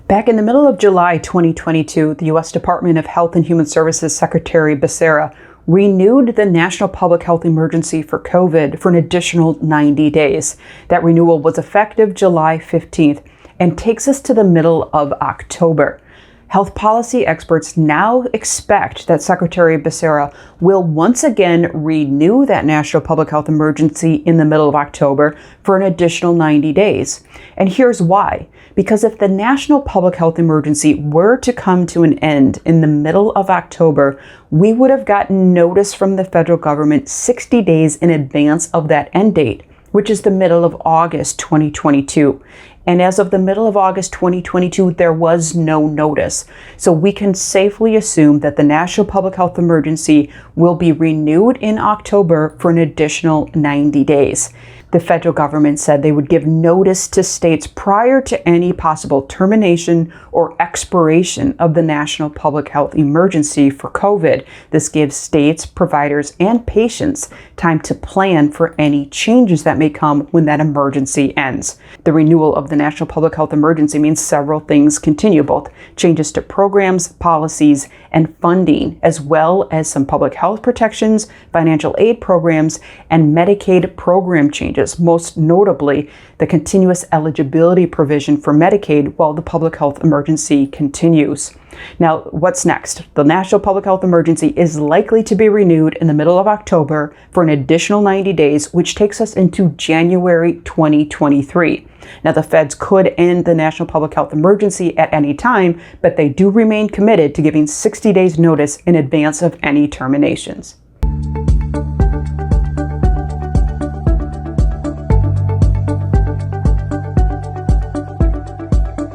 Back in the middle of July 2022, the U.S. Department of Health and Human Services Secretary Becerra renewed the national public health emergency for COVID for an additional 90 days. That renewal was effective July 15th and takes us to the middle of October. Health policy experts now expect that Secretary Becerra will once again renew that national public health emergency in the middle of October for an additional 90 days. And here's why. Because if the national public health emergency were to come to an end in the middle of October, we would have gotten notice from the federal government 60 days in advance of that end date, which is the middle of August 2022. And as of the middle of August 2022, there was no notice. So we can safely assume that the national public health emergency will be renewed in October for an additional 90 days. The federal government said they would give notice to states prior to any possible termination or expiration of the national public health emergency for COVID. This gives states, providers, and patients time to plan for any changes that may come when that emergency ends. The renewal of the national public health emergency means several things continue, both changes to programs, policies, and funding, as well as some public health protections, financial aid programs, and Medicaid program changes, most notably the continuous eligibility provision for Medicaid while the public health emergency continues. Now, what's next? The national public health emergency is likely to be renewed in the middle of October for an additional 90 days, which takes us into January 2023. Now, the feds could end the national public health emergency at any time, but they do remain committed to giving 60 days notice in advance of any terminations.